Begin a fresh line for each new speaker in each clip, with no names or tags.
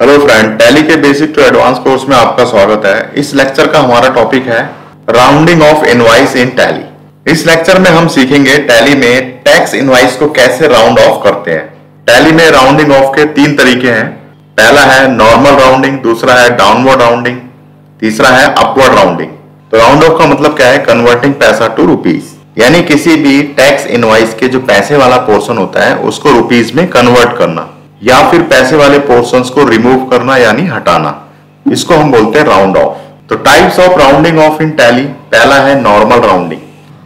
Hello friend, tally के basic to advance course में आपका स्वागत है। इस लेक्चर का हमारा टॉपिक है राउंडिंग ऑफ इनवॉइस इन टैली। इस लेक्चर में हम सीखेंगे टैली में टैक्स इनवॉइस को कैसे राउंड ऑफ करते हैं। टैली में राउंडिंग ऑफ के 3 तरीके हैं। पहला है नॉर्मल राउंडिंग, दूसरा है डाउनवर्ड राउंडिंग, तीसरा है अपवर्ड राउंडिंग। तो राउंड ऑफ का मतलब क्या है? कन्वर्टिंग पैसा टू रुपीज, यानी किसी भी टैक्स इनवॉइस के जो पैसे वाला पोर्शन होता है उसको रुपीज में कन्वर्ट करना या फिर पैसे वाले पोर्शंस को रिमूव करना यानी हटाना, इसको हम बोलते हैं राउंड ऑफ। तो types of rounding off in tally, पहला है नॉर्मल राउंडिंग।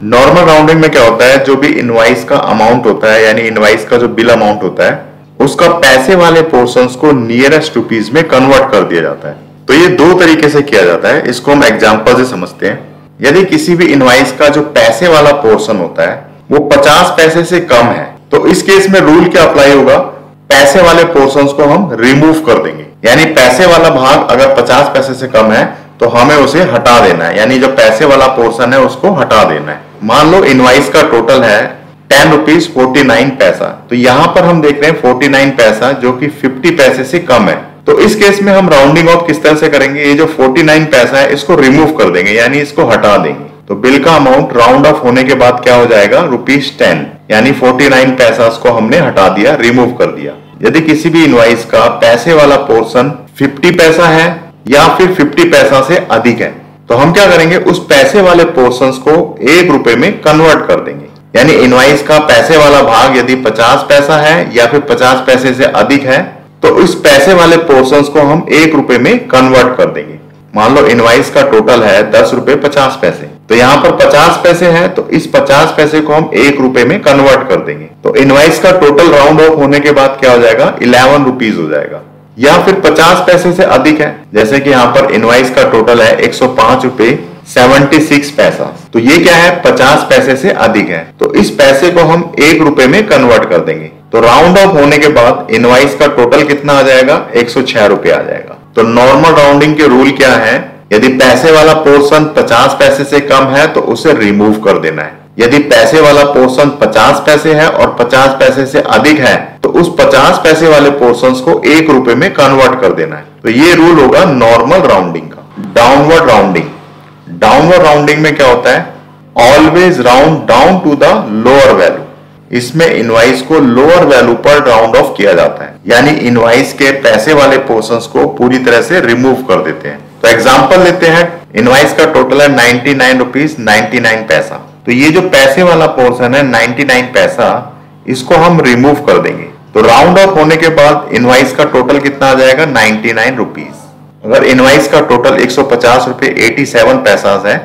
नॉर्मल राउंडिंग में क्या होता है? जो भी इनवॉइस का अमाउंट होता है यानी इनवॉइस का जो बिल अमाउंट होता है उसका पैसे वाले पोर्शंस को नियरेस्ट रुपीज में कन्वर्ट कर दिया जाता है। तो ये 2 तरीके से किया जाता है, इसको हम एग्जाम्पल से समझते हैं। यदि किसी भी इनवॉइस का जो पैसे वाला पोर्शन होता है वो 50 पैसे से कम है तो इस केस में रूल क्या अप्लाई होगा? पैसे वाले पोर्शंस को हम रिमूव कर देंगे, यानी पैसे वाला भाग अगर 50 पैसे से कम है तो हमें उसे हटा देना है, यानी जो पैसे वाला पोर्शन है उसको हटा देना है। मान लो इनवॉइस का टोटल है 10 रुपीज 49 पैसा, तो यहां पर हम देख रहे हैं 49 पैसा जो कि 50 पैसे से कम है। तो इस केस में हम राउंडिंग ऑफ किस तरह से करेंगे? ये जो 49 पैसा है इसको रिमूव कर देंगे, यानी इसको हटा देंगे। तो बिल का अमाउंट राउंड ऑफ होने के बाद क्या हो जाएगा? ₹10, यानी 49 पैसा को हमने हटा दिया, रिमूव कर दिया। यदि किसी भी इनवॉइस का पैसे वाला पोर्शन 50 पैसा है या फिर 50 पैसा से अधिक है तो हम क्या करेंगे? उस पैसे वाले पोर्शंस को ₹1 में कन्वर्ट कर देंगे, यानी इनवॉइस का पैसे वाला भाग यदि 50 पैसा है या फिर 50 पैसे से अधिक है तो इस पैसे वाले पोर्शंस को हम ₹1 में कन्वर्ट कर देंगे। मान लो इनवॉइस का टोटल है ₹10.50, तो यहाँ पर 50 पैसे है तो इस 50 पैसे को हम ₹1 में कन्वर्ट कर देंगे। तो इनवॉइस का टोटल राउंड ऑफ होने के बाद क्या हो जाएगा? 11 रुपीज हो जाएगा। या फिर 50 पैसे से अधिक है, जैसे कि यहाँ पर इनवॉइस का टोटल है ₹105.76, तो ये क्या है? 50 पैसे से अधिक है, तो इस पैसे को हम ₹1 में कन्वर्ट कर देंगे। तो राउंड ऑफ होने के बाद इनवॉइस का टोटल कितना आ जाएगा? ₹106 आ जाएगा। तो नॉर्मल राउंडिंग के रूल क्या है? यदि पैसे वाला पोर्शन 50 पैसे से कम है तो उसे रिमूव कर देना है। यदि पैसे वाला पोर्शन 50 पैसे है और 50 पैसे से अधिक है तो उस 50 पैसे वाले पोर्शंस को ₹1 में कन्वर्ट कर देना है। तो ये रूल होगा नॉर्मल राउंडिंग का। डाउनवर्ड राउंडिंग, डाउनवर्ड राउंडिंग में क्या होता है? Always round down to the lower value. इसमें इनवॉइस को लोअर वैल्यू पर राउंड ऑफ किया जाता है, यानी इनवॉइस के पैसे वाले पोर्शंस को पूरी तरह से रिमूव कर देते हैं। तो एग्जांपल लेते हैं, इनवॉइस का टोटल है ₹99.99, तो ये जो पैसे वाला पोर्शन है 99 पैसा, इसको हम रिमूव कर देंगे। तो राउंड ऑफ होने के बाद इनवॉइस का टोटल कितना आ जाएगा? 99 रुपीज। अगर इनवॉइस का टोटल ₹150.87 है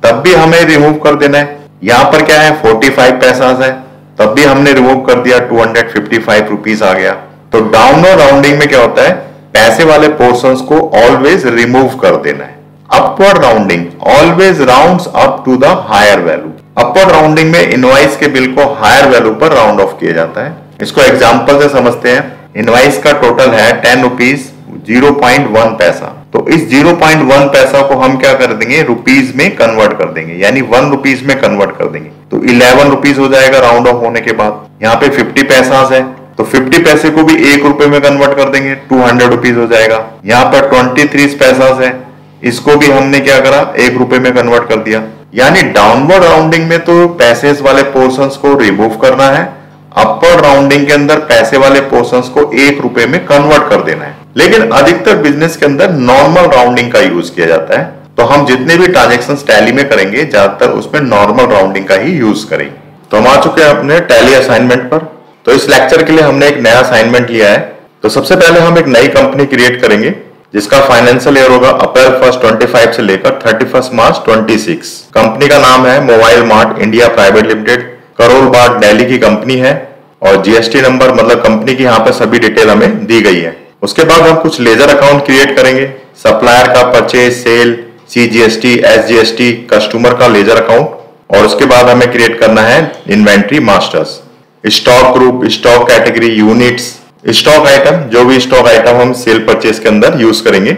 तब भी हमें रिमूव कर देना है। यहाँ पर क्या है? 45 पैसा है, तब भी हमने रिमूव कर दिया, ₹255 रुपीज आ गया। तो डाउनवर्ड राउंडिंग में क्या होता है? पैसे वाले पोर्शंस को ऑलवेज रिमूव कर देना है। Upward rounding, always rounds up to the higher value. Upward rounding में इनवॉइस के बिल को हायर वैल्यू पर राउंड ऑफ किया जाता है। इसको एग्जांपल से समझते हैं। इनवॉइस का टोटल है ₹10.01, तो इस 0.1 पैसा को हम क्या कर देंगे? रुपीज में कन्वर्ट कर देंगे, यानी ₹1 में कन्वर्ट कर देंगे। तो 11 रुपीज हो जाएगा राउंड ऑफ होने के बाद। यहाँ पे 50 पैसा है तो 50 पैसे को भी ₹1 में कन्वर्ट कर देंगे, 200 रुपीज हो जाएगा। यहाँ पर 23 पैसा है, इसको भी हमने क्या करा? ₹1 में कन्वर्ट कर दिया। यानी डाउनवर्ड राउंडिंग में तो पैसे वाले पोर्शंस को रिमूव करना है, अपवर्ड राउंडिंग के अंदर पैसे वाले पोर्शंस को ₹1 में कन्वर्ट कर देना है। लेकिन अधिकतर बिजनेस के अंदर नॉर्मल राउंडिंग का यूज किया जाता है, तो हम जितने भी ट्रांजेक्शन टैली में करेंगे ज्यादातर उसमें नॉर्मल राउंडिंग का ही यूज करेंगे। तो हम आ चुके हैं अपने टैली असाइनमेंट पर। तो इस लेक्चर के लिए हमने एक नया असाइनमेंट लिया है। तो सबसे पहले हम एक नई कंपनी क्रिएट करेंगे जिसका फाइनेंशियल ईयर होगा अप्रैल 1 25 से लेकर 31 मार्च 26। कंपनी का नाम है mobile mart India private limited, Karol Bagh Delhi की कंपनी है और जीएसटी नंबर मतलब कंपनी की यहाँ पर सभी डिटेल हमें दी गई है। उसके बाद हम कुछ लेजर अकाउंट क्रिएट करेंगे, सप्लायर का purchase, sale, CGST, SGST, customer का लेजर अकाउंट, और उसके बाद हमें क्रिएट करना है inventory masters, stock group, stock category, units, stock item, जो भी स्टॉक आइटम हम सेल परचेज के अंदर यूज करेंगे।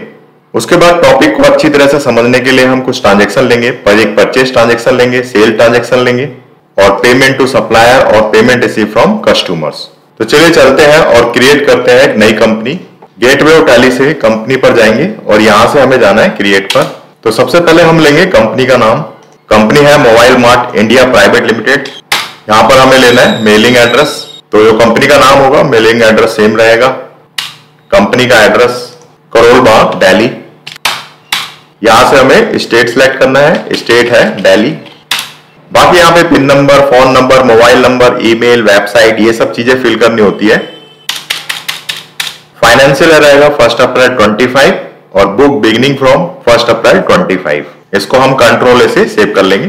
उसके बाद टॉपिक को अच्छी तरह से समझने के लिए हम कुछ ट्रांजेक्शन लेंगे, पर एक परचेज ट्रांजेक्शन लेंगे, सेल ट्रांजेक्शन लेंगे और पेमेंट टू सप्लायर और पेमेंट रिसीव फ्रॉम कस्टमर्स। तो चलिए चलते हैं और क्रिएट करते हैं एक नई कंपनी गेटवे ऑफ टैली से कंपनी पर जाएंगे और यहां से हमें जाना है क्रिएट पर। तो सबसे पहले हम लेंगे कंपनी का नाम। कंपनी है mobile mart India private limited. यहाँ पर हमें लेना है मेलिंग एड्रेस। तो जो कंपनी का नाम होगा मेलिंग एड्रेस सेम रहेगा। कंपनी का एड्रेस करोल बाग दिल्ली। यहां से हमें स्टेट सिलेक्ट करना है, स्टेट है दिल्ली। बाकी यहाँ पे pin number, phone number, mobile number, email, website, ये सब चीजें फिल करनी होती है। फाइनेंशियल रहेगा 1 अप्रैल 25 और बुक बिगिनिंग फ्रॉम 1 अप्रैल 25। इसको हम कंट्रोल ए से सेव कर लेंगे।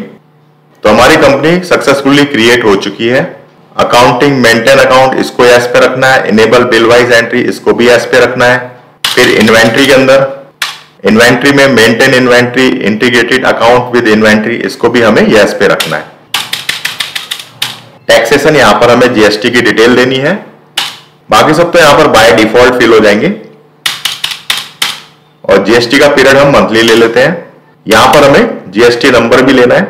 तो हमारी कंपनी सक्सेसफुली क्रिएट हो चुकी है। अकाउंटिंग मेंटेन अकाउंट इसको एस पे रखना है। इनेबल बिल वाइज एंट्री इसको भी एस पे रखना है। फिर इन्वेंट्री के अंदर इन्वेंट्री में maintain inventory, integrated account with inventory, इसको भी हमें यस पे रखना है। टैक्सेशन यहां पर हमें जीएसटी की डिटेल देनी है। बाकी सब तो यहां पर बाय डिफॉल्ट फिल हो जाएंगे। और जीएसटी का पीरियड हम मंथली ले लेते हैं। यहां पर हमें जीएसटी नंबर भी लेना है।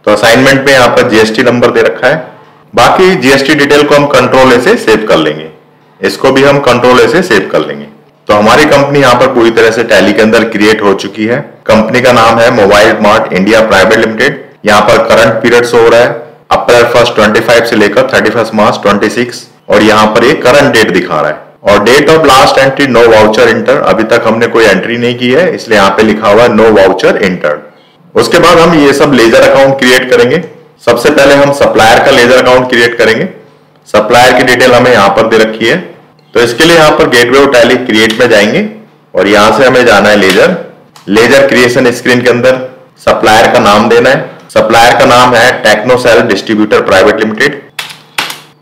तो असाइनमेंट में यहां पर जीएसटी नंबर दे रखा है। बाकी जीएसटी डिटेल को हम कंट्रोल ए से सेव कर लेंगे। इसको भी हम कंट्रोल ए से सेव कर लेंगे। तो हमारी कंपनी यहाँ पर पूरी तरह से टैली के अंदर क्रिएट हो चुकी है। कंपनी का नाम है mobile mart India private limited. यहाँ पर करंट पीरियड शो हो रहा है अप्रैल 1 25 से लेकर 31 मार्च 26 और यहाँ पर ये करंट डेट दिखा रहा है। और date of last entry no voucher enter, अभी तक हमने कोई एंट्री नहीं की है इसलिए यहाँ पे लिखा हुआ है नो वाउचर इंटर्ड। उसके बाद हम ये सब लेजर अकाउंट क्रिएट करेंगे। सबसे पहले हम सप्लायर का लेजर अकाउंट क्रिएट करेंगे। सप्लायर की डिटेल हमें यहाँ पर दे रखी है। तो इसके लिए यहाँ पर गेटवे ऑफ टैली क्रिएट में जाएंगे और यहां से हमें जाना है लेजर क्रिएशन स्क्रीन के अंदर सप्लायर का नाम देना है। सप्लायर का नाम है टेक्नोसेल डिस्ट्रीब्यूटर प्राइवेट लिमिटेड।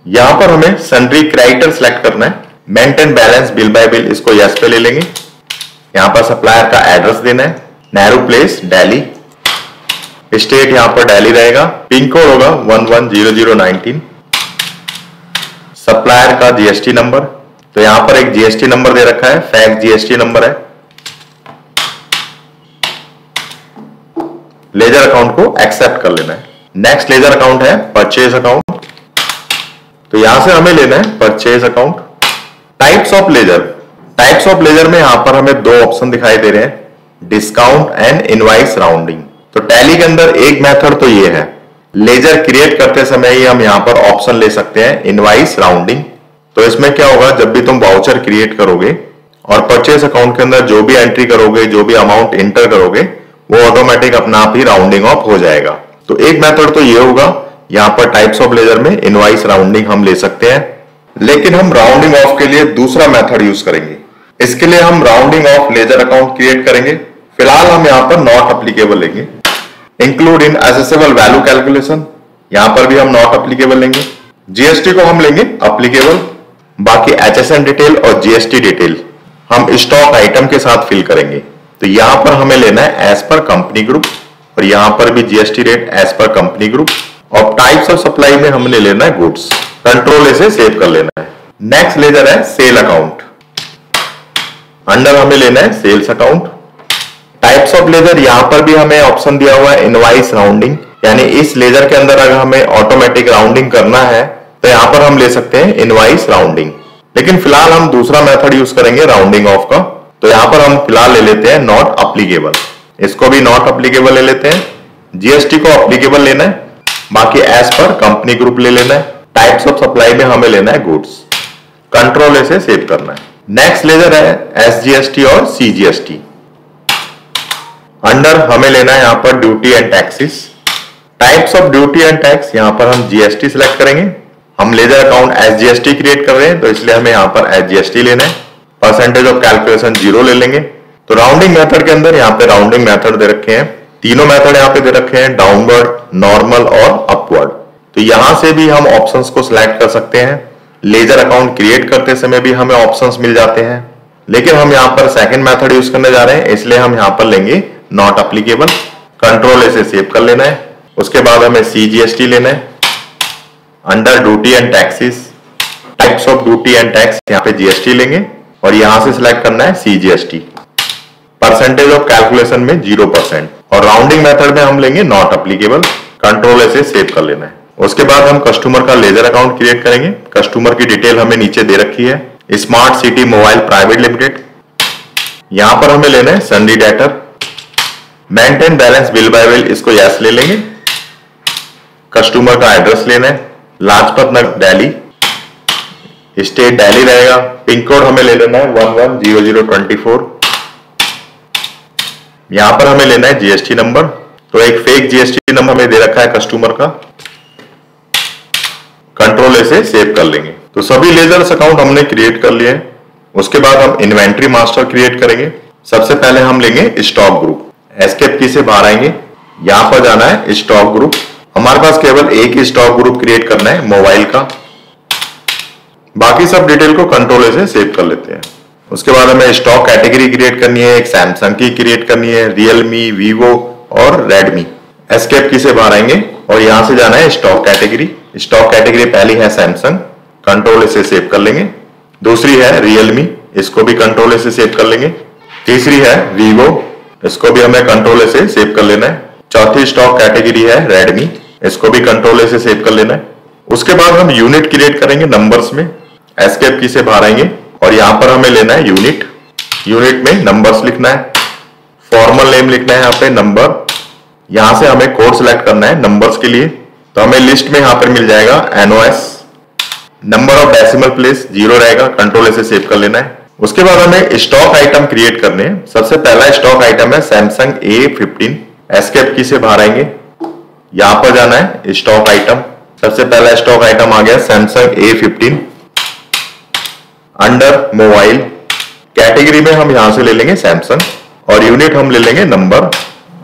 यहां पर हमें सन्ड्री क्रेडिटर सेलेक्ट करना है। Maintain balance bill bye bill इसको यस पे ले लेंगे। यहां पर सप्लायर का एड्रेस देना है नेहरू प्लेस दिल्ली। स्टेट यहां पर दिल्ली रहेगा। पिन कोड होगा 110019। सप्लायर का जीएसटी नंबर, तो यहां पर एक जीएसटी नंबर दे रखा है, फैक्ट जीएसटी नंबर है। लेजर अकाउंट को एक्सेप्ट कर लेना है। नेक्स्ट लेजर अकाउंट है परचेज अकाउंट। तो यहां से हमें लेना है purchase account. Types of ledger में यहां पर हमें दो ऑप्शन दिखाई दे रहे हैं, डिस्काउंट एंड इनवाइस राउंडिंग। तो टैली के अंदर एक मेथड तो ये है, लेजर क्रिएट करते समय ही हम यहां पर ऑप्शन ले सकते हैं इनवाइस राउंडिंग। तो इसमें क्या होगा, जब भी तुम वाउचर क्रिएट करोगे और परचेस अकाउंट के अंदर जो भी एंट्री करोगे, जो भी अमाउंट इंटर करोगे, वो ऑटोमेटिक अपना आप ही राउंडिंग ऑफ हो जाएगा। तो एक मेथड तो ये होगा, यहाँ पर टाइप्स ऑफ लेजर में इनवाइस राउंडिंग हम ले सकते हैं। लेकिन हम राउंडिंग ऑफ के लिए दूसरा मेथड यूज करेंगे। इसके लिए हम rounding off laser account create करेंगे। फिलहाल हम यहाँ पर नॉट अप्लीकेबल लेंगे। Include in accessible value calculation, यहाँ पर भी हम नॉट अप्लीकेबल लेंगे। जीएसटी को हम लेंगे अप्लीकेबल। बाकी एचएसएन डिटेल और जीएसटी डिटेल हम स्टॉक आइटम के साथ फिल करेंगे। तो यहां पर हमें लेना है एज पर कंपनी ग्रुप और यहां पर भी GST rate as per company group. और टाइप्स ऑफ सप्लाई में हमने लेना है गुड्स। कंट्रोल ए से सेव कर लेना है। नेक्स्ट लेजर है सेल अकाउंट। अंडर हमें लेना है sales account. Types of ledger यहां पर भी हमें ऑप्शन दिया हुआ है इनवाइस राउंडिंग, यानी इस लेजर के अंदर अगर हमें ऑटोमेटिक राउंडिंग करना है तो यहां पर हम ले सकते हैं इनवाइस राउंडिंग। लेकिन फिलहाल हम दूसरा मेथड यूज करेंगे राउंडिंग ऑफ का। तो यहां पर हम फिलहाल ले लेते हैं नॉट अप्लीकेबल। इसको भी नॉट अप्लीकेबल ले लेते हैं। जीएसटी को अप्लीकेबल लेना है। बाकी एज पर कंपनी ग्रुप ले लेना है। टाइप्स ऑफ सप्लाई में हमें लेना है गुड्स। कंट्रोल ए से सेव करना है। नेक्स्ट लेजर है एसजीएसटी और सीजीएसटी। अंडर हमें लेना है यहां पर duty and taxes. Types of duty and tax यहां पर हम जीएसटी सिलेक्ट करेंगे। हम लेजर अकाउंट एसजीएसटी क्रिएट कर रहे हैं तो इसलिए हमें यहां पर एसजीएसटी लेना है। परसेंटेज ऑफ कैलकुलेशन 0 ले लेंगे। तो राउंडिंग मेथड के अंदर यहाँ पे राउंडिंग मेथड दे रखे हैं। तीनों मेथड यहाँ पे दे रखे हैं, डाउनवर्ड, नॉर्मल और अपवर्ड। तो यहां से भी हम ऑप्शंस को सिलेक्ट कर सकते हैं। लेजर अकाउंट क्रिएट करते समय भी हमें ऑप्शंस मिल जाते हैं। लेकिन हम यहाँ पर सेकंड मेथड यूज करने जा रहे हैं इसलिए हम यहाँ पर लेंगे नॉट अप्लीकेबल। कंट्रोल ए से सेव कर लेना है। उसके बाद हमें सीजीएसटी लेना है। Under duty and taxes, types of duty and tax यहाँ पे जीएसटी लेंगे और यहां से सिलेक्ट करना है सीजीएसटी। परसेंटेज ऑफ कैलकुलेशन में 0% और राउंडिंग मेथड में हम लेंगे नॉट अप्लीकेबल। कंट्रोल ए से सेव कर लेना है। उसके बाद हम कस्टमर का लेजर अकाउंट क्रिएट करेंगे। कस्टमर की डिटेल हमें नीचे दे रखी है। Smart city mobile private limited. यहां पर हमें लेना है सन्डी debtor. Maintain balance bill bye bill, इसको यस ले लेंगे। कस्टमर का एड्रेस लेना है, लाजपत नगर दिल्ली, स्टेट दिल्ली रहेगा। पिन कोड हमें ले लेना है 110024। यहां पर हमें लेना है जीएसटी नंबर, तो एक फेक जीएसटी नंबर हमें दे रखा है कस्टमर का, कंट्रोल से सेव कर लेंगे। तो सभी लेजर्स अकाउंट हमने क्रिएट कर लिए हैं। उसके बाद हम इन्वेंट्री मास्टर क्रिएट करेंगे। सबसे पहले हम लेंगे स्टॉक ग्रुप। एस्केप की से बाहर आएंगे, यहां पर जाना है स्टॉक ग्रुप। हमारे पास केवल एक ही स्टॉक ग्रुप क्रिएट करना है मोबाइल का, बाकी सब डिटेल को कंट्रोल से सेव कर लेते हैं। उसके बाद हमें स्टॉक कैटेगरी क्रिएट करनी है, एक सैमसंग की क्रिएट करनी है, रियलमी, वीवो और रेडमी। एस्केप की से बाहर आएंगे और यहां से जाना है स्टॉक कैटेगरी। स्टॉक कैटेगरी पहली है सैमसंग, कंट्रोल से सेव कर लेंगे। दूसरी है रियलमी, इसको भी कंट्रोल से सेव कर लेंगे। तीसरी है वीवो, इसको भी हमें कंट्रोल से सेव कर लेना है। चौथी स्टॉक कैटेगरी है रेडमी, इसको भी कंट्रोल से सेव कर लेना है। उसके बाद हम यूनिट क्रिएट करेंगे नंबर्स में। एस्केप की से बाहर आएंगे और यहां पर हमें लेना है यूनिट। यूनिट में नंबर्स लिखना है, फॉर्मल नेम लिखना है यहाँ पे नंबर। यहां से हमें कोड सिलेक्ट करना है नंबर्स के लिए, तो हमें लिस्ट में यहां पर मिल जाएगा NOS। Number of decimal place 0 रहेगा, कंट्रोल से सेव कर लेना है। उसके बाद हमें स्टॉक आइटम क्रिएट करने हैं। सबसे पहला स्टॉक आइटम है सैमसंग A15। एस्केप की से बाहर आएंगे, यहां पर जाना है स्टॉक आइटम। सबसे पहला स्टॉक आइटम आ गया Samsung A15। Under mobile category में हम यहां से ले लेंगे सैमसंग और यूनिट हम ले लेंगे number.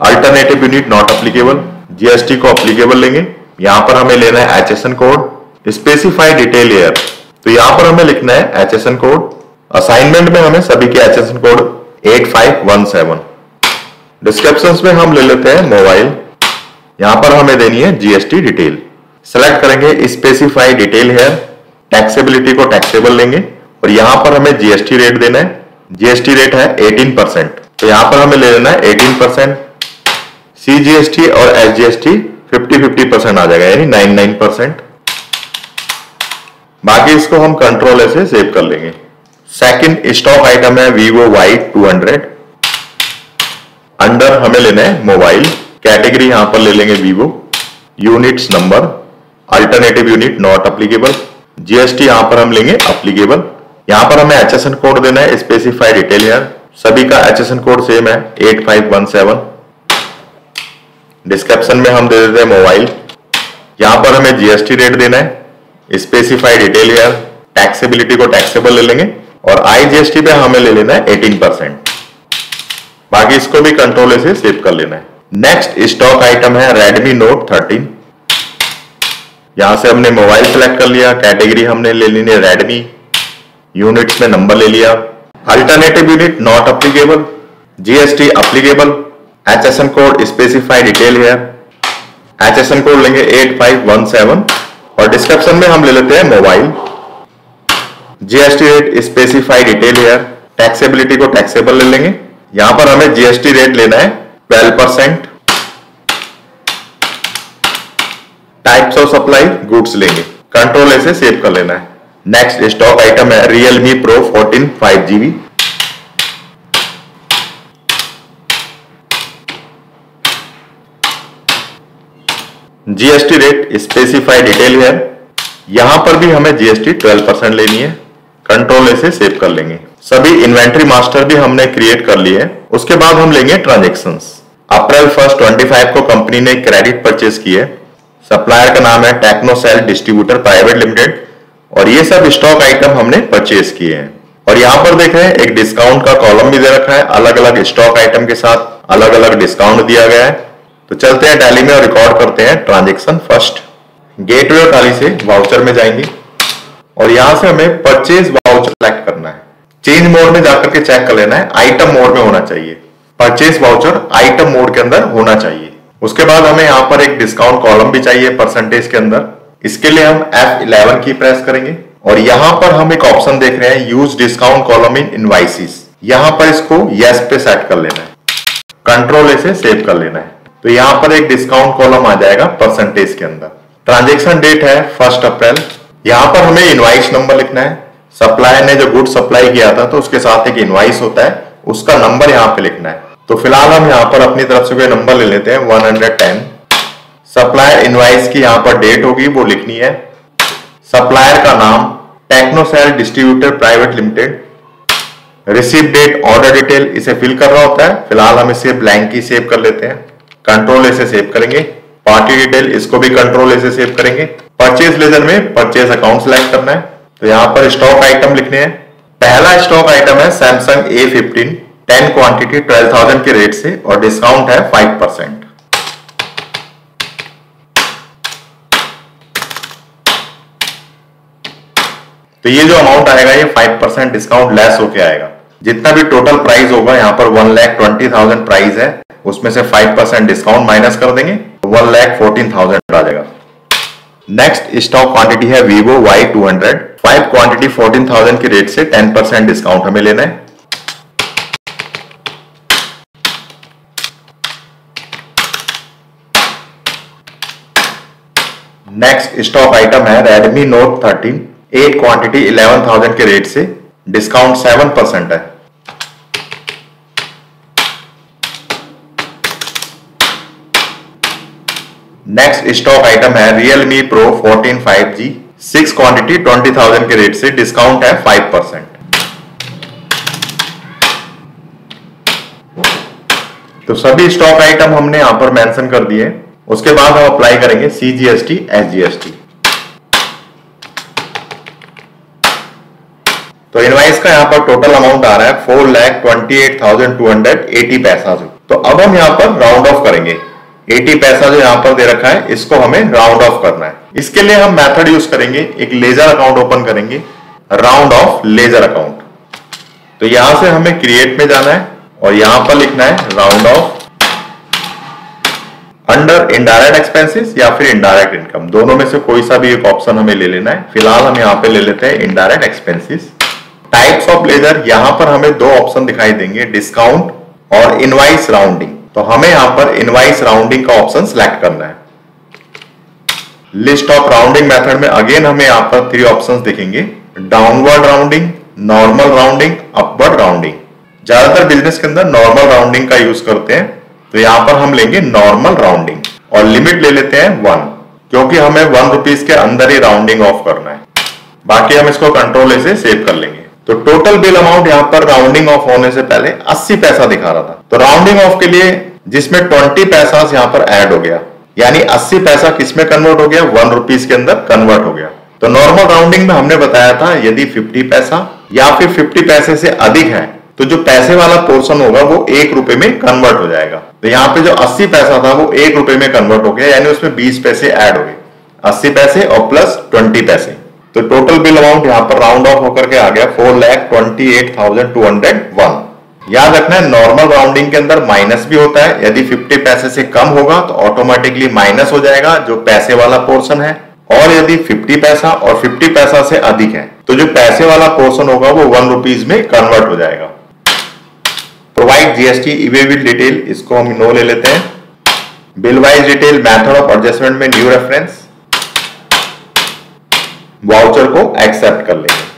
Alternative unit not applicable, GST को अप्लीकेबल लेंगे। यहां पर हमें लेना है HSN code. Specify detail year, तो यहां पर हमें लिखना है HSN कोड। असाइनमेंट में हमें सभी के HSN कोड 8517। डिस्क्रिप्शंस में हम ले लेते हैं मोबाइल, यहां पर हमें देनी है जीएसटी डिटेल। सेलेक्ट करेंगे स्पेसिफाई डिटेल हियर, टैक्सेबिलिटी को टैक्सेबल लेंगे और यहां पर हमें जीएसटी रेट देना है। जीएसटी रेट है 18%, तो यहां पर हमें ले लेना है 18%। CGST और SGST 50-50% आ जाएगा, यानी 99%। बाकी इसको हम कंट्रोल से सेव कर लेंगे। सेकंड स्टॉक आइटम है Vivo Y200। अंडर हमें लेना है मोबाइल, कैटेगरी यहां पर ले लेंगे Vivo। Units number, alternative unit not applicable, GST यहां पर हम लेंगे अप्लीकेबल। यहां पर हमें HSN कोड देना है, स्पेसिफाई डिटेल हियर। सभी का HSN कोड सेम है 8517। डिस्क्रिप्शन में हम दे देते हैं मोबाइल, यहां पर हमें जीएसटी रेट देना है, स्पेसिफाई डिटेल हियर। टैक्सेबिलिटी को टैक्सेबल ले लेंगे और IGST पे हमें ले लेना है 18%। बाकी इसको भी कंट्रोल से सेव कर लेना है। नेक्स्ट स्टॉक आइटम है Redmi Note 13। यहां से हमने मोबाइल सेलेक्ट कर लिया, कैटेगरी हमने ले ली रेडमी, यूनिट्स में नंबर ले लिया। Alternative unit not applicable, GST applicable, HSN code specify detail here. HSN code लेंगे 8517 और डिस्क्रिप्शन में हम ले लेते हैं mobile. GST rate specify detail here, taxability को टैक्सेबल ले लेंगे। यहां पर हमें जीएसटी रेट लेना है 12%। टाइप्स ऑफ सप्लाई गुड्स लेंगे, कंट्रोल से सेव कर लेना है। नेक्स्ट स्टॉक आइटम है Realme Pro 14 5GB। GST rate specify detail है, यहां पर भी हमें जीएसटी 12% लेनी है, कंट्रोल से सेव कर लेंगे। सभी इन्वेंट्री मास्टर भी हमने क्रिएट कर लिए। उसके बाद हम लेंगे ट्रांजैक्शंस। अप्रैल 1 25 को कंपनी ने क्रेडिट परचेज की है। सप्लायर का नाम है टेक्नोसेल डिस्ट्रीब्यूटर प्राइवेट लिमिटेड और ये सब स्टॉक आइटम हमने परचेज किए हैं। और यहाँ पर देख रहे हैं एक डिस्काउंट का कॉलम भी दे रखा है, अलग अलग स्टॉक आइटम के साथ अलग अलग डिस्काउंट दिया गया है। तो चलते हैं टैली में और रिकॉर्ड करते हैं ट्रांजैक्शन। फर्स्ट गेटवे और टैली से वाउचर में जाएंगे और यहां से हमें परचेज वाउचर सेलेक्ट करना है। चेंज मोड में जाकर के चेक कर लेना है, आइटम मोड में होना चाहिए। परचेज वाउचर आइटम मोड के अंदर होना चाहिए। उसके बाद हमें यहाँ पर एक डिस्काउंट कॉलम भी चाहिए परसेंटेज के अंदर। इसके लिए हम F11 की प्रेस करेंगे और यहाँ पर हम एक ऑप्शन देख रहे हैं use discount column in invoices. यहाँ पर इसको यस पे सेट कर लेना है, कंट्रोल से सेव कर लेना है। तो यहाँ पर एक डिस्काउंट कॉलम आ जाएगा परसेंटेज के अंदर। ट्रांजेक्शन डेट है 1 अप्रैल। यहाँ पर हमें इनवाइस नंबर लिखना है, सप्लायर ने जो गुड सप्लाई किया था तो उसके साथ एक इनवाइस होता है, उसका नंबर यहाँ पे लिखना है। तो फिलहाल हम यहाँ पर अपनी तरफ से कोई नंबर ले लेते हैं 110। सप्लायर इनवाइस की यहाँ पर डेट होगी वो लिखनी है। सप्लायर का नाम Technocell distributor private limited. Receive date, order detail इसे फिल कर रहा होता है। फिलहाल हम इसे ब्लैंक ही सेव कर लेते हैं। कंट्रोल ए से सेव करेंगे। पार्टी डिटेल इसको भी कंट्रोल ए से सेव करेंगे। परचेज लेजर में परचेज अकाउंट सेलेक्ट करना है। तो यहाँ पर स्टॉक आइटम लिखने हैं। पहला स्टॉक आइटम है सैमसंग A15, 10 क्वांटिटी 12,000 के रेट से और डिस्काउंट है 5%। तो ये जो अमाउंट आएगा ये 5% डिस्काउंट लेस होके आएगा। जितना भी टोटल प्राइस होगा, यहाँ पर 1,20,000 प्राइस है, उसमें से 5% डिस्काउंट माइनस कर देंगे, 1,14,000 आ जाएगा। नेक्स्ट स्टॉक क्वांटिटी है Vivo Y200, 5 क्वांटिटी 14,000 के रेट से 10% डिस्काउंट हमें लेना है। नेक्स्ट स्टॉक आइटम है Redmi Note 13, 8 क्वांटिटी 11,000 के रेट से, डिस्काउंट 7% है। नेक्स्ट स्टॉक आइटम है Realme Pro 14 5G, 6 क्वांटिटी 20,000 के रेट से, डिस्काउंट है 5%। तो सभी स्टॉक आइटम हमने यहां पर मेंशन कर दिए। उसके बाद हम अप्लाई करेंगे CGST SGST। तो इनवाइस का यहाँ पर टोटल अमाउंट आ रहा है 4,28,280 पैसा। तो अब हम यहाँ पर राउंड ऑफ करेंगे। 80 पैसा जो यहाँ पर दे रखा है इसको हमें राउंड ऑफ करना है। इसके लिए हम मेथड यूज करेंगे, एक लेजर अकाउंट ओपन करेंगे, राउंड ऑफ लेजर अकाउंट। तो यहां से हमें क्रिएट में जाना है और यहां पर लिखना है round of under indirect expenses या फिर इनडायरेक्ट इनकम, दोनों में से कोई सा भी एक ऑप्शन हमें ले लेना है। फिलहाल हम यहाँ पे ले लेते हैं indirect expenses. Types of ledger, यहां पर हमें दो ऑप्शन दिखाई देंगे, डिस्काउंट और इनवाइस राउंडिंग। तो हमें यहां पर इनवाइस राउंडिंग का ऑप्शन सिलेक्ट करना है। लिस्ट ऑफ राउंडिंग मेथड में अगेन हमें यहां पर 3 ऑप्शंस दिखेंगे, downward rounding, normal rounding, upward rounding. ज्यादातर बिजनेस के अंदर नॉर्मल राउंडिंग का यूज करते हैं, तो यहां पर हम लेंगे नॉर्मल राउंडिंग और लिमिट ले लेते हैं 1, क्योंकि हमें 1 रुपीज के अंदर ही राउंडिंग ऑफ करना है। बाकी हम इसको कंट्रोल से सेव कर लेंगे। तो टोटल बिल अमाउंट यहाँ पर राउंडिंग ऑफ होने से पहले 80 पैसा दिखा रहा था। तो राउंडिंग ऑफ के लिए जिसमें 20 पैसा यहाँ पर ऐड हो गया, यानी 80 पैसा किसमें कन्वर्ट हो गया, 1 रुपीज के अंदर कन्वर्ट हो गया। तो नॉर्मल राउंडिंग में हमने बताया था यदि 50 पैसा या फिर 50 पैसे से अधिक है तो जो पैसे वाला पोर्शन होगा वो 1 रुपए में कन्वर्ट हो जाएगा। तो यहाँ पे जो 80 पैसा था वो 1 रुपए में कन्वर्ट हो गया, यानी उसमें 20 पैसे ऐड हो गए, 80 पैसे और प्लस 20 पैसे। तो टोटल बिल अमाउंट यहाँ पर राउंड ऑफ होकर के आ गया 4,28,201। याद रखना है नॉर्मल राउंडिंग के अंदर माइनस भी होता है, यदि 50 पैसे से कम होगा तो ऑटोमेटिकली माइनस हो जाएगा जो पैसे वाला पोर्शन है, और यदि 50 पैसा और 50 पैसा से अधिक है तो जो पैसे वाला पोर्शन होगा वो 1 रुपीज में कन्वर्ट हो जाएगा। Provide GST e-way bill detail, इसको हम नो ले लेते हैं। Bill wise detail, method of adjustment में न्यू रेफरेंस, वाउचर को एक्सेप्ट कर लेंगे।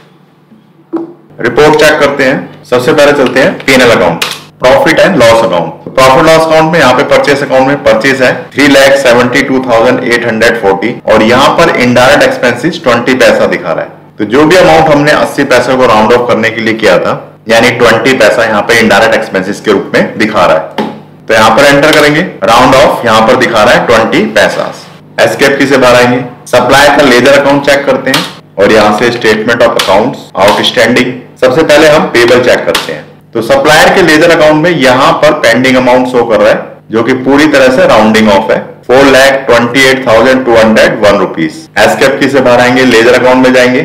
रिपोर्ट चेक करते हैं। सबसे पहले चलते हैं P&L account, profit and loss account. Profit loss account में यहाँ पे परचेस अकाउंट में परचेस है 3,72,840 और यहाँ पर इनडायरेक्ट एक्सपेंसेस 20 पैसा दिखा रहा है। तो जो भी अमाउंट हमने 80 पैसे को राउंड ऑफ करने के लिए किया था, यानी 20 पैसा यहाँ पे इनडायरेक्ट एक्सपेंसेस के रूप में दिखा रहा है। तो यहाँ पर एंटर करेंगे, राउंड ऑफ यहाँ पर दिखा रहा है 20 पैसा। एस्केप की से बाहर आएंगे, सप्लायर का लेजर अकाउंट चेक करते हैं और यहाँ से स्टेटमेंट ऑफ अकाउंट्स आउटस्टैंडिंग। सबसे पहले हम पेबल चेक करते हैं। तो सप्लायर के लेजर अकाउंट में यहाँ पर पेंडिंग अमाउंट शो कर रहा है जो कि पूरी तरह से राउंडिंग ऑफ है, 4,28,201 रुपीज। एस्केप की से बाहर आएंगे, लेजर अकाउंट में जाएंगे,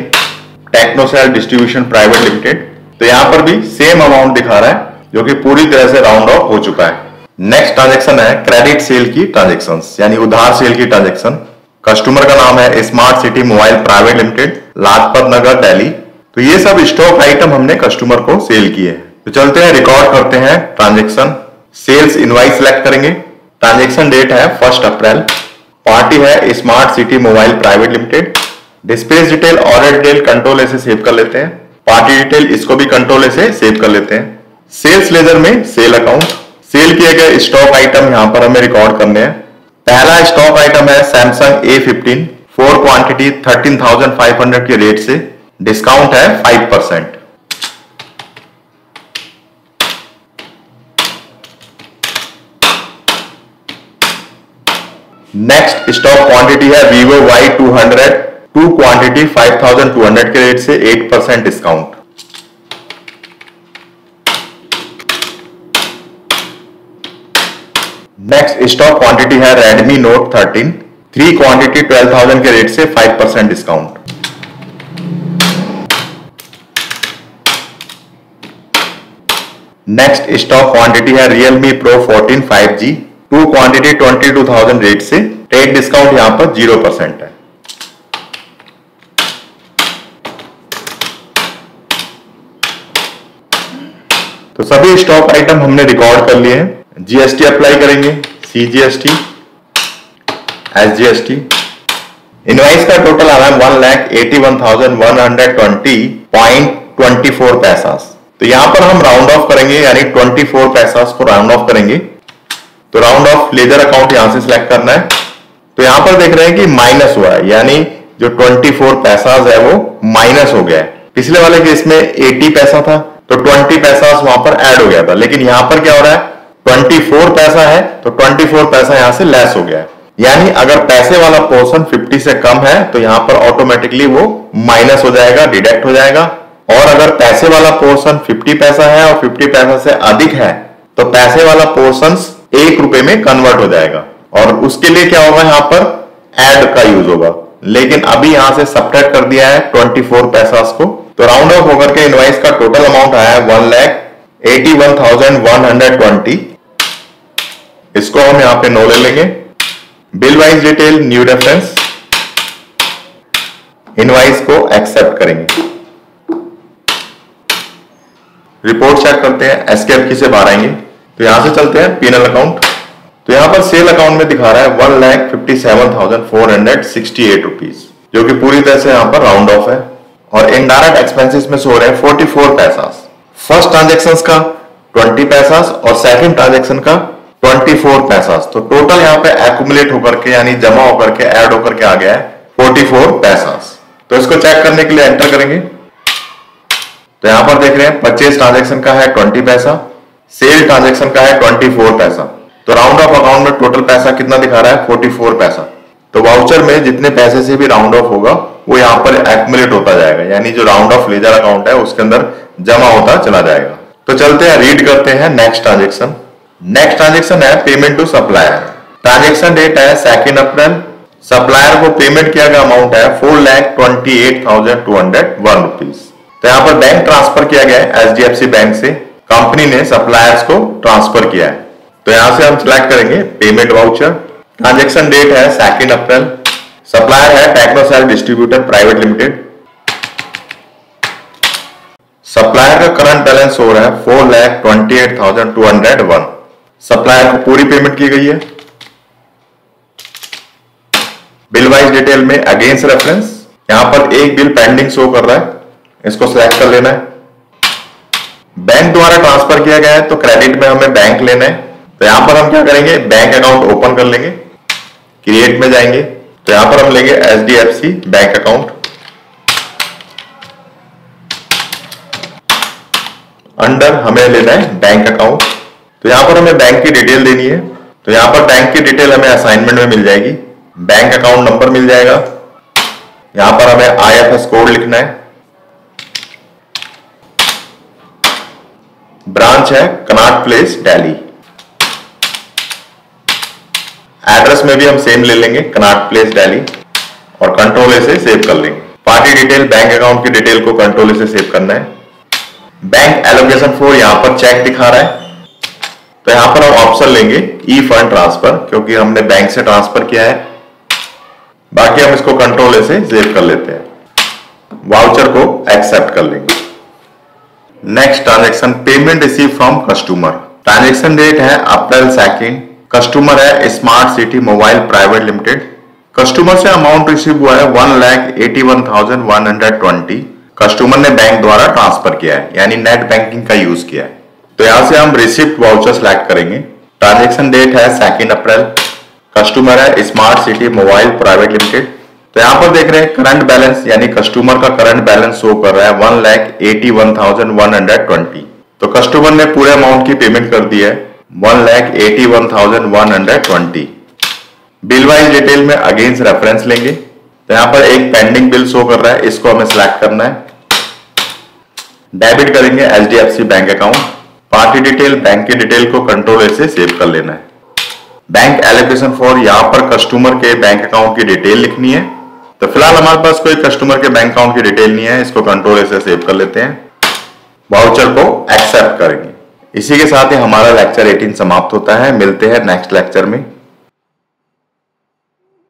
टेक्नोसेल डिस्ट्रीब्यूशन प्राइवेट लिमिटेड। तो यहाँ पर भी सेम अमाउंट दिखा रहा है जो कि पूरी तरह से राउंड ऑफ हो चुका है। नेक्स्ट ट्रांजेक्शन है क्रेडिट सेल की ट्रांजेक्शन, यानी उधार सेल की ट्रांजेक्शन। कस्टमर का नाम है smart city mobile private limited, Lajpat Nagar, Delhi. तो ये सब स्टॉक आइटम हमने कस्टमर को सेल किए। तो चलते हैं रिकॉर्ड करते हैं ट्रांजेक्शन। सेल्स इनवाइस सेलेक्ट करेंगे, ट्रांजेक्शन डेट है 1 अप्रैल, पार्टी है smart city mobile private limited. Dispatch detail, order detail control ऐसे सेव कर लेते हैं। पार्टी डिटेल इसको भी कंट्रोल से सेव कर लेते हैं। सेल्स लेजर में सेल अकाउंट, सेल किए गए स्टॉक आइटम यहां पर हमें रिकॉर्ड करने हैं। पहला स्टॉक आइटम है सैमसंग A15 4 क्वांटिटी 13,500 के रेट से, डिस्काउंट है 5%। नेक्स्ट स्टॉक क्वांटिटी है Vivo Y200 2 क्वांटिटी 5,200 के रेट से 8% डिस्काउंट। नेक्स्ट स्टॉक क्वांटिटी है Redmi Note 13 3 क्वांटिटी 12,000 के रेट से 5% डिस्काउंट। नेक्स्ट स्टॉक क्वांटिटी है Realme Pro 14 5G 2 quantity 22,000 rate से, ट्रेड डिस्काउंट यहां पर 0% है। तो सभी स्टॉक आइटम हमने रिकॉर्ड कर लिए हैं। जीएसटी अप्लाई करेंगे, CGST, SGST। इनवाइस का टोटल आ रहा है 1,81,120.24 पैसा। तो यहां पर हम राउंड ऑफ करेंगे, यानी 24 पैसा को राउंड ऑफ करेंगे। तो राउंड ऑफ लेजर अकाउंट यहां से सिलेक्ट करना है। तो यहां पर देख रहे हैं कि माइनस हुआ है, यानी जो 24 पैसा है वो माइनस हो गया है। पिछले वाले केस में 80 पैसा था तो 20 पैसा वहां पर ऐड हो गया था, लेकिन यहां पर क्या हो रहा है 24 पैसा है तो 24 पैसा यहां से लेस हो गया है। यानी अगर पैसे वाला पोर्शन 50 से कम है तो यहां पर ऑटोमेटिकली वो माइनस हो जाएगा, डिडक्ट हो जाएगा। और अगर पैसे वाला पोर्शन 50 पैसा है और 50 पैसा से अधिक है तो पैसे वाला पोर्शन 1 रुपए में कन्वर्ट हो जाएगा, और उसके लिए क्या होगा यहाँ पर ऐड का यूज होगा। लेकिन अभी यहां से सब्ट्रैक्ट कर दिया है 24 पैसा को, तो राउंड ऑफ होकर के इनवाइस का टोटल अमाउंट आया है 1,81,120। इसको हम यहां पे नो ले लेंगे। Bill wise detail new reference, invoice को एक्सेप्ट करेंगे। रिपोर्ट चेक करते हैं, एस्केप की से बाहर आएंगे। तो यहां से चलते हैं पीनल अकाउंट। तो यहां पर सेल अकाउंट में दिखा रहा है 1,57,468 रुपीज, जो कि पूरी तरह से यहां पर राउंड ऑफ है। और इनडायरेक्ट एक्सपेंसेस में सो रहे हैं 44 पैसा। फर्स्ट ट्रांजेक्शन का 20 पैसा और सेकंड ट्रांजेक्शन का 24 पैसा। तो टोटल यहां पे एक्यूमुलेट होकर के, यानी जमा होकर के, ऐड होकर के आ गया है 44 पैसा। तो इसको चेक करने के लिए एंटर करेंगे। तो यहां पर देख रहे हैं परचेज ट्रांजेक्शन का है 20 पैसा, सेल ट्रांजेक्शन का है 24 पैसा। तो राउंड ऑफ अकाउंट में टोटल पैसा कितना दिखा रहा है 44 पैसा। तो वाउचर में जितने पैसे से भी राउंड ऑफ होगा वो यहाँ पर एक्यूमुलेट होता जाएगा, यानी जो राउंड ऑफ लेजर अकाउंट है उसके अंदर जमा होता चला जाएगा। तो चलते हैं, रीड करते हैं नेक्स्ट ट्रांजेक्शन। नेक्स्ट ट्रांजेक्शन है payment to supplier. Transaction date है 2 अप्रैल। सप्लायर को पेमेंट किया गया अमाउंट है 4,28,201 रुपीज। तो यहाँ पर बैंक ट्रांसफर किया गया है HDFC बैंक से, कंपनी ने सप्लायर्स को ट्रांसफर किया है। तो यहां से हम सिलेक्ट करेंगे पेमेंट वाउचर। ट्रांजेक्शन डेट है 2 अप्रैल। सप्लायर है टेक्नोसेल डिस्ट्रीब्यूटर प्राइवेट लिमिटेड। सप्लायर का करंट बैलेंस हो रहा है 4,28,201। सप्लायर को पूरी पेमेंट की गई है। बिल वाइज डिटेल में अगेंस्ट रेफरेंस, यहां पर एक बिल पेंडिंग शो कर रहा है, इसको सिलेक्ट कर लेना है। बैंक द्वारा ट्रांसफर किया गया है तो क्रेडिट में हमें बैंक लेना है। तो यहां पर हम क्या करेंगे, बैंक अकाउंट ओपन कर लेंगे, क्रिएट में जाएंगे। तो यहां पर हम लेंगे HDFC बैंक अकाउंट। अंडर हमें लेना है बैंक अकाउंट। तो यहां पर हमें बैंक की डिटेल देनी है। तो यहां पर बैंक की डिटेल हमें असाइनमेंट में मिल जाएगी, बैंक अकाउंट नंबर मिल जाएगा। यहां पर हमें IFS कोड लिखना है। ब्रांच है कनॉट प्लेस दिल्ली। एड्रेस में भी हम सेम ले लेंगे, कनॉट प्लेस दिल्ली, और कंट्रोल से सेव कर लेंगे। पार्टी डिटेल, बैंक अकाउंट की डिटेल को कंट्रोल से सेव करना है। बैंक एलोकेशन फॉर यहां पर चेक दिखा रहा है, तो यहां पर हम ऑप्शन लेंगे ई फंड ट्रांसफर, क्योंकि हमने बैंक से ट्रांसफर किया है। बाकी हम इसको कंट्रोल से सेव कर लेते हैं। वाउचर को एक्सेप्ट कर लेंगे। Next transaction payment receive from customer. Transaction date है अप्रैल 2। कस्टमर है smart city mobile private limited. Customer से अमाउंट रिसीव हुआ है 1,81,120। कस्टमर ने बैंक द्वारा ट्रांसफर किया है, यानी नेट बैंकिंग का यूज किया है। तो यहां से हम रिसिप्ट वाउचर सेलेक्ट करेंगे। ट्रांजेक्शन डेट है 2 अप्रैल। कस्टमर है smart city mobile private limited. तो यहाँ पर देख रहे हैं करंट बैलेंस, यानी कस्टमर का करंट बैलेंस शो कर रहा है 1,81,120। तो कस्टमर ने पूरे अमाउंट की पेमेंट कर दी है 1,81,120। बिल वाइज डिटेल में अगेंस्ट रेफरेंस लेंगे। तो यहाँ पर एक पेंडिंग बिल शो कर रहा है, इसको हमें सिलेक्ट करना है। डेबिट करेंगे HDFC bank account. Party detail bank की डिटेल को कंट्रोल से सेव कर लेना है। बैंक एलोकेशन फॉर, यहाँ पर कस्टमर के बैंक अकाउंट की डिटेल लिखनी है। तो फिलहाल हमारे पास कोई कस्टमर के बैंक अकाउंट की डिटेल नहीं है, इसको कंट्रोल से सेव कर लेते हैं। वाउचर को एक्सेप्ट करेंगे। इसी के साथ ही हमारा लेक्चर 18 समाप्त होता है। मिलते हैं नेक्स्ट लेक्चर में।